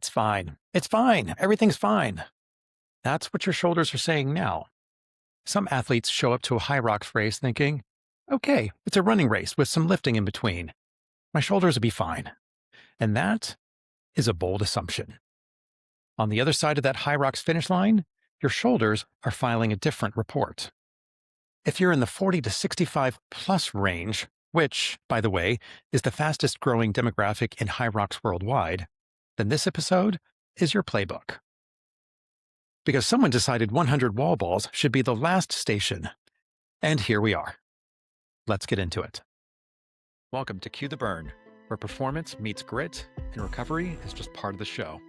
It's fine. It's fine. Everything's fine. That's what your shoulders are saying now. Some athletes show up to a Hyrox race thinking, okay, it's a running race with some lifting in between. My shoulders will be fine. And that is a bold assumption. On the other side of that Hyrox finish line, your shoulders are filing a different report. If you're in the 40 to 65 plus range, which, by the way, is the fastest growing demographic in Hyrox worldwide, then this episode is your playbook. Because someone decided 100 wall balls should be the last station. And here we are. Let's get into it. Welcome to Cue the Burn, where performance meets grit and recovery is just part of the show.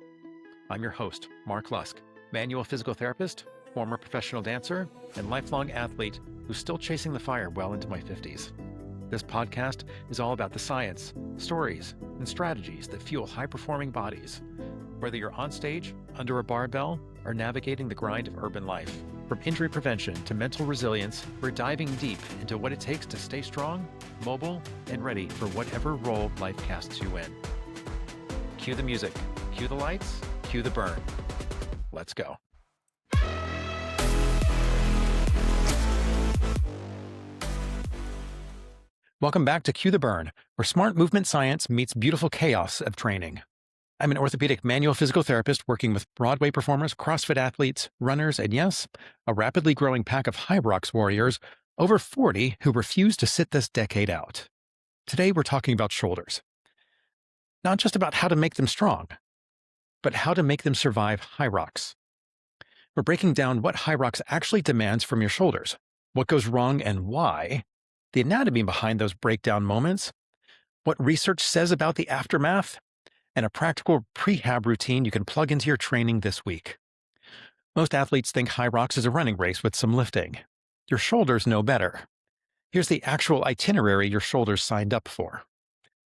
I'm your host, Mark Lusk, manual physical therapist, former professional dancer, and lifelong athlete who's still chasing the fire well into my 50s. This podcast is all about the science, stories, and strategies that fuel high-performing bodies. Whether you're on stage, under a barbell, or navigating the grind of urban life, from injury prevention to mental resilience, we're diving deep into what it takes to stay strong, mobile, and ready for whatever role life casts you in. Cue the music, cue the lights, cue the burn. Let's go. Welcome back to Cue the Burn, where smart movement science meets beautiful chaos of training. I'm an orthopedic manual physical therapist working with Broadway performers, CrossFit athletes, runners, and yes, a rapidly growing pack of Hyrox warriors, over 40 who refuse to sit this decade out. Today we're talking about shoulders. Not just about how to make them strong, but how to make them survive Hyrox. We're breaking down what Hyrox actually demands from your shoulders, what goes wrong and why, the anatomy behind those breakdown moments, what research says about the aftermath, and a practical prehab routine you can plug into your training this week. Most athletes think Hyrox is a running race with some lifting. Your shoulders know better. Here's the actual itinerary your shoulders signed up for.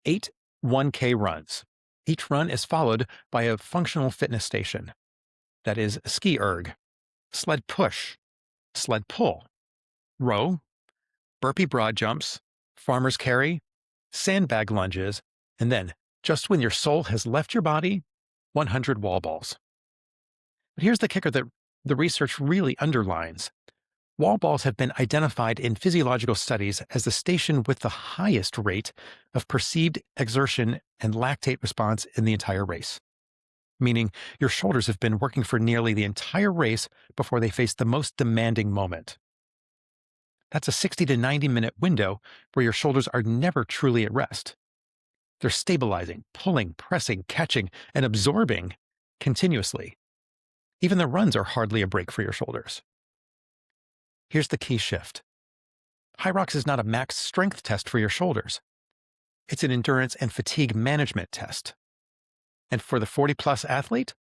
8 1K runs. Each run is followed by a functional fitness station. That is ski erg, sled push, sled pull, row, burpee broad jumps, farmer's carry, sandbag lunges, and then, just when your soul has left your body, 100 wall balls. But here's the kicker that the research really underlines. Wall balls have been identified in physiological studies as the station with the highest rate of perceived exertion and lactate response in the entire race. Meaning your shoulders have been working for nearly the entire race before they face the most demanding moment. That's a 60 to 90 minute window where your shoulders are never truly at rest. They're stabilizing, pulling, pressing, catching, and absorbing continuously. Even the runs are hardly a break for your shoulders. Here's the key shift. Hyrox is not a max strength test for your shoulders. It's an endurance and fatigue management test. And for the 40-plus athlete,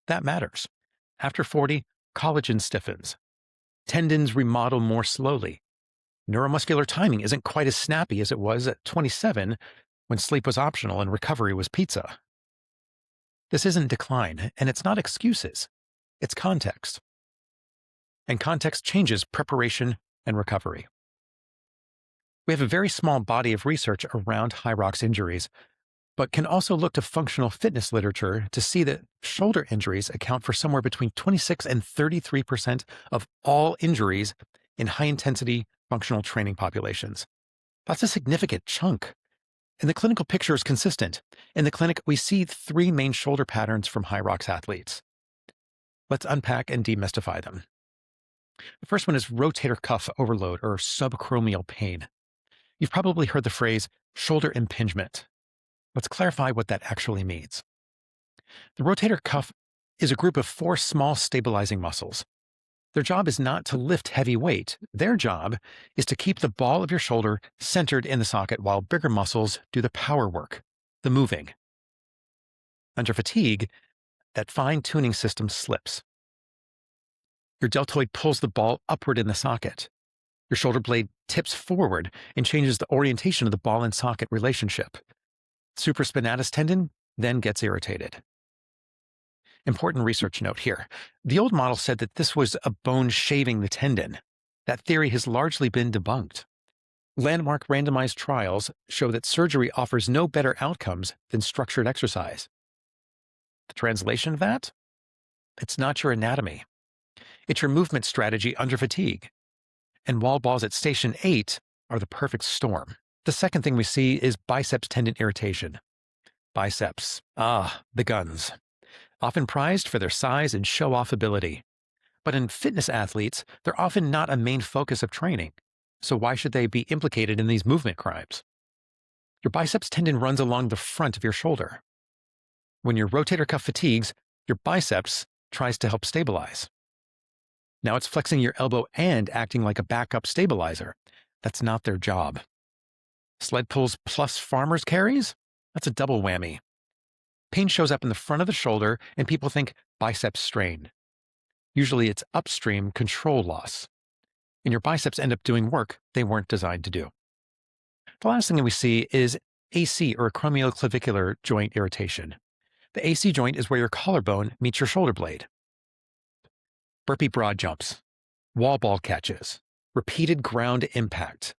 that matters. After 40, collagen stiffens. Tendons remodel more slowly. Neuromuscular timing isn't quite as snappy as it was at 27 when sleep was optional and recovery was pizza. This isn't decline, and it's not excuses. It's context. And context changes preparation and recovery. We have a very small body of research around Hyrox injuries, but can also look to functional fitness literature to see that shoulder injuries account for somewhere between 26 and 33% of all injuries in high-intensity functional training populations. That's a significant chunk. And the clinical picture is consistent. In the clinic, we see 3 main shoulder patterns from Hyrox athletes. Let's unpack and demystify them. The first one is rotator cuff overload or subacromial pain. You've probably heard the phrase shoulder impingement. Let's clarify what that actually means. The rotator cuff is a group of 4 small stabilizing muscles. Their job is not to lift heavy weight. Their job is to keep the ball of your shoulder centered in the socket while bigger muscles do the power work, the moving. Under fatigue, that fine-tuning system slips. Your deltoid pulls the ball upward in the socket. Your shoulder blade tips forward and changes the orientation of the ball and socket relationship. Supraspinatus tendon then gets irritated. Important research note here. The old model said that this was a bone shaving the tendon. That theory has largely been debunked. Landmark randomized trials show that surgery offers no better outcomes than structured exercise. The translation of that? It's not your anatomy. It's your movement strategy under fatigue. And Wallballs at station 8 are the perfect storm. The second thing we see is biceps tendon irritation. Biceps. The guns. Often prized for their size and show-off ability. But in fitness athletes, they're often not a main focus of training. So why should they be implicated in these movement crimes? Your biceps tendon runs along the front of your shoulder. When your rotator cuff fatigues, your biceps tries to help stabilize. Now it's flexing your elbow and acting like a backup stabilizer. That's not their job. Sled pulls plus farmer's carries? That's a double whammy. Pain shows up in the front of the shoulder and people think biceps strain. Usually it's upstream control loss. And your biceps end up doing work they weren't designed to do. The last thing that we see is AC, or acromioclavicular joint irritation. The AC joint is where your collarbone meets your shoulder blade. Burpee broad jumps, wall ball catches, repeated ground impact.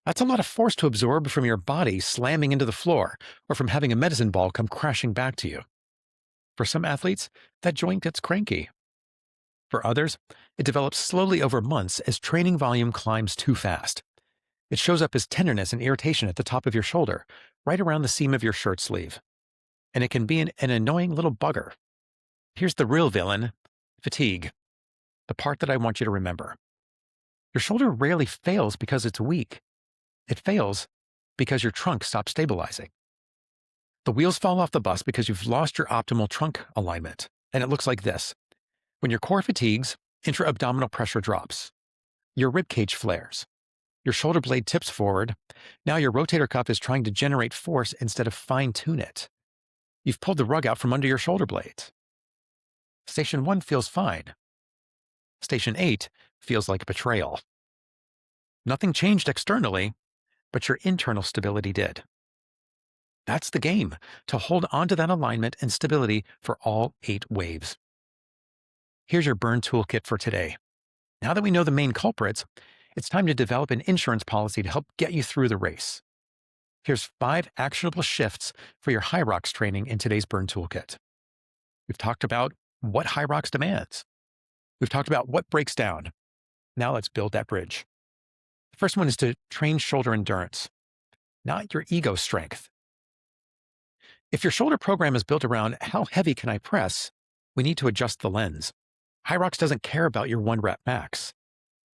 That's a lot of force to absorb from your body slamming into the floor, or from having a medicine ball come crashing back to you. For some athletes, that joint gets cranky. For others, it develops slowly over months as training volume climbs too fast. It shows up as tenderness and irritation at the top of your shoulder, right around the seam of your shirt sleeve. And it can be an annoying little bugger. Here's the real villain: fatigue. The part that I want you to remember. Your shoulder rarely fails because it's weak. It fails because your trunk stops stabilizing. The wheels fall off the bus because you've lost your optimal trunk alignment, and it looks like this. When your core fatigues, intra-abdominal pressure drops. Your rib cage flares. Your shoulder blade tips forward. Now your rotator cuff is trying to generate force instead of fine-tune it. You've pulled the rug out from under your shoulder blades. Station 1 feels fine. Station 8 feels like betrayal. Nothing changed externally, but your internal stability did. That's the game, to hold onto that alignment and stability for all 8 waves. Here's your Burn Toolkit for today. Now that we know the main culprits, it's time to develop an insurance policy to help get you through the race. Here's 5 actionable shifts for your Hyrox training in today's Burn Toolkit. We've talked about what Hyrox demands. We've talked about what breaks down. Now let's build that bridge. The first one is to train shoulder endurance, not your ego strength. If your shoulder program is built around how heavy can I press, we need to adjust the lens. Hyrox doesn't care about your 1 rep max.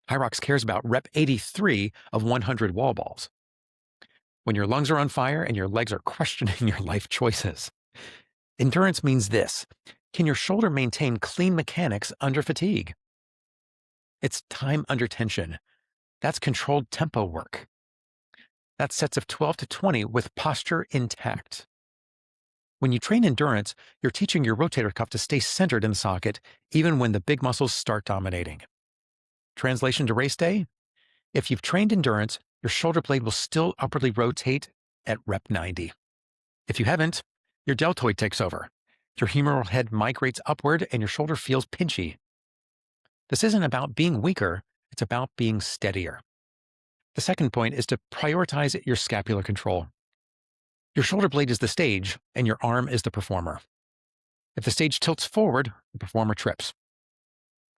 Hyrox cares about rep 83 of 100 wall balls. When your lungs are on fire and your legs are questioning your life choices. Endurance means this: can your shoulder maintain clean mechanics under fatigue? It's time under tension. That's controlled tempo work. That's sets of 12 to 20 with posture intact. When you train endurance, you're teaching your rotator cuff to stay centered in the socket, even when the big muscles start dominating. Translation to race day: if you've trained endurance, your shoulder blade will still upwardly rotate at rep 90. If you haven't, your deltoid takes over. Your humeral head migrates upward and your shoulder feels pinchy. This isn't about being weaker, it's about being steadier. The second point is to prioritize your scapular control. Your shoulder blade is the stage, and your arm is the performer. If the stage tilts forward, the performer trips.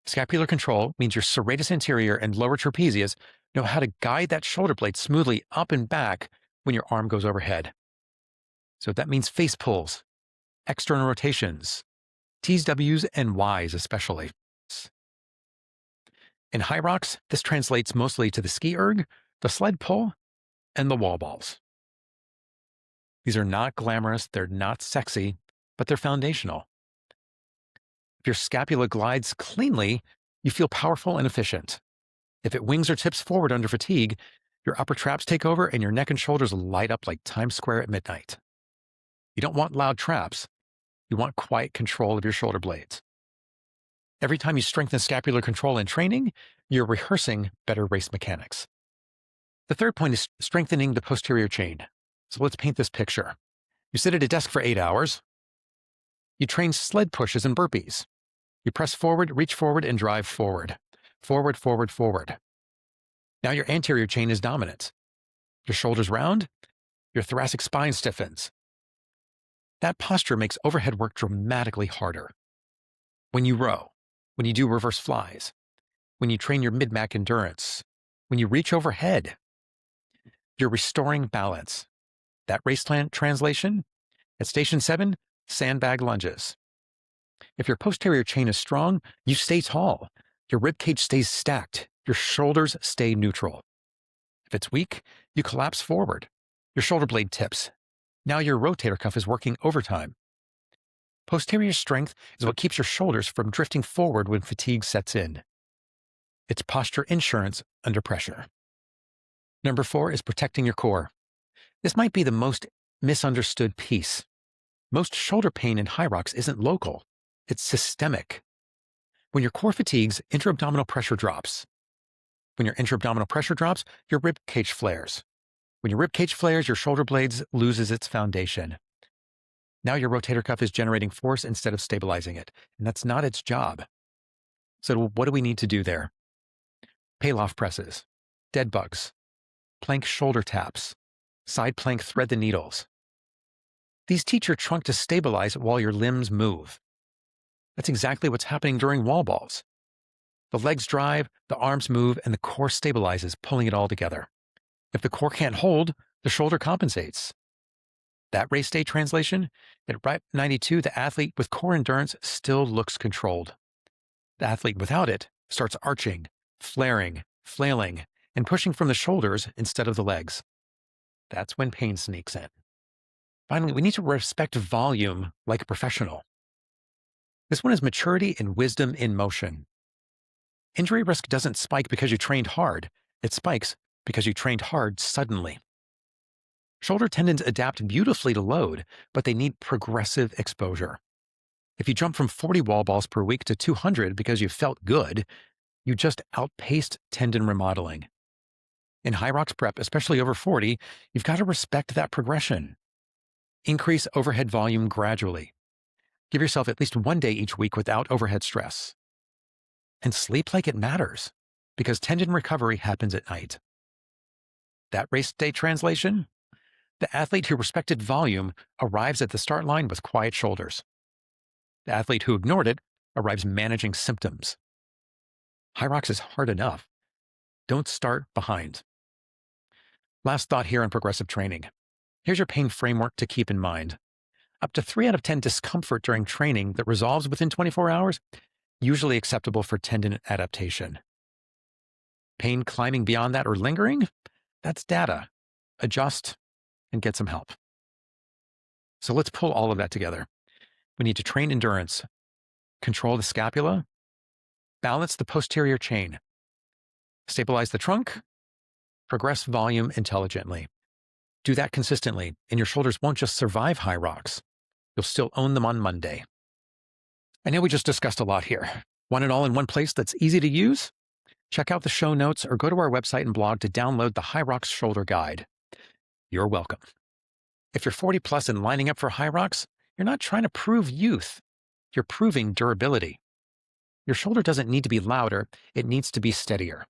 Scapular control means your serratus anterior and lower trapezius know how to guide that shoulder blade smoothly up and back when your arm goes overhead. So that means face pulls, external rotations, T's, W's, and Y's especially. In Hyrox, this translates mostly to the ski erg, the sled pull, and the wall balls. These are not glamorous, they're not sexy, but they're foundational. If your scapula glides cleanly, you feel powerful and efficient. If it wings or tips forward under fatigue, your upper traps take over and your neck and shoulders light up like Times Square at midnight. You don't want loud traps. You want quiet control of your shoulder blades. Every time you strengthen scapular control in training, you're rehearsing better race mechanics. The third point is strengthening the posterior chain. So let's paint this picture. You sit at a desk for 8 hours. You train sled pushes and burpees. You press forward, reach forward, and drive forward. Forward, forward, forward. Now your anterior chain is dominant. Your shoulders round, your thoracic spine stiffens. That posture makes overhead work dramatically harder. When you row, when you do reverse flies, when you train your mid-back endurance, when you reach overhead, you're restoring balance. That race translation, at station 7, sandbag lunges. If your posterior chain is strong, you stay tall. Your rib cage stays stacked. Your shoulders stay neutral. If it's weak, you collapse forward. Your shoulder blade tips. Now your rotator cuff is working overtime. Posterior strength is what keeps your shoulders from drifting forward when fatigue sets in. It's posture insurance under pressure. Number 4 is protecting your core. This might be the most misunderstood piece. Most shoulder pain in Hyrox isn't local. It's systemic. When your core fatigues, intra-abdominal pressure drops. When your intra-abdominal pressure drops, your rib cage flares. When your rib cage flares, your shoulder blades loses its foundation. Now your rotator cuff is generating force instead of stabilizing it, and that's not its job. So what do we need to do there? Palloff presses, dead bugs, plank shoulder taps, side plank thread the needles. These teach your trunk to stabilize while your limbs move. That's exactly what's happening during Wallballs. The legs drive, the arms move, and the core stabilizes, pulling it all together. If the core can't hold, the shoulder compensates. That race day translation, at rep 92, the athlete with core endurance still looks controlled. The athlete without it starts arching, flaring, flailing, and pushing from the shoulders instead of the legs. That's when pain sneaks in. Finally, we need to respect volume like a professional. This one is maturity and wisdom in motion. Injury risk doesn't spike because you trained hard. It spikes because you trained hard suddenly. Shoulder tendons adapt beautifully to load, but they need progressive exposure. If you jump from 40 Wallballs per week to 200 because you felt good, you just outpaced tendon remodeling. In Hyrox prep, especially over 40, you've got to respect that progression. Increase overhead volume gradually. Give yourself at least one day each week without overhead stress. And sleep like it matters, because tendon recovery happens at night. That race day translation? The athlete who respected volume arrives at the start line with quiet shoulders. The athlete who ignored it arrives managing symptoms. Hyrox is hard enough. Don't start behind. Last thought here on progressive training. Here's your pain framework to keep in mind. Up to 3 out of 10 discomfort during training that resolves within 24 hours, usually acceptable for tendon adaptation. Pain climbing beyond that or lingering, that's data. Adjust and get some help. So let's pull all of that together. We need to train endurance, control the scapula, balance the posterior chain, stabilize the trunk, progress volume intelligently. Do that consistently, and your shoulders won't just survive Hyrox. You'll still own them on Monday. I know we just discussed a lot here. Want it all in one place that's easy to use? Check out the show notes or go to our website and blog to download the Hyrox Shoulder Guide. You're welcome. If you're 40 plus and lining up for Hyrox, you're not trying to prove youth. You're proving durability. Your shoulder doesn't need to be louder, it needs to be steadier.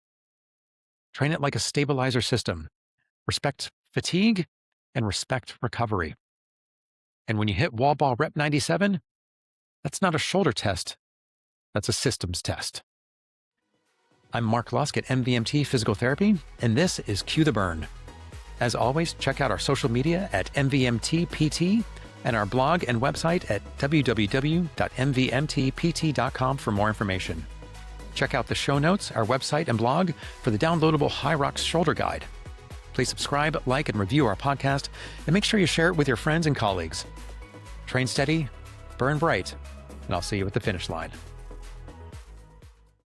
Train it like a stabilizer system. Respect fatigue and respect recovery. And when you hit Wallball rep 97, that's not a shoulder test, that's a systems test. I'm Mark Lusk at MVMT Physical Therapy, and this is Cue the Burn. As always, check out our social media at MVMTPT and our blog and website at www.mvmtpt.com for more information. Check out the show notes, our website and blog for the downloadable Hyrox Shoulder Guide. Please subscribe, like, and review our podcast, and make sure you share it with your friends and colleagues. Train steady, burn bright, and I'll see you at the finish line.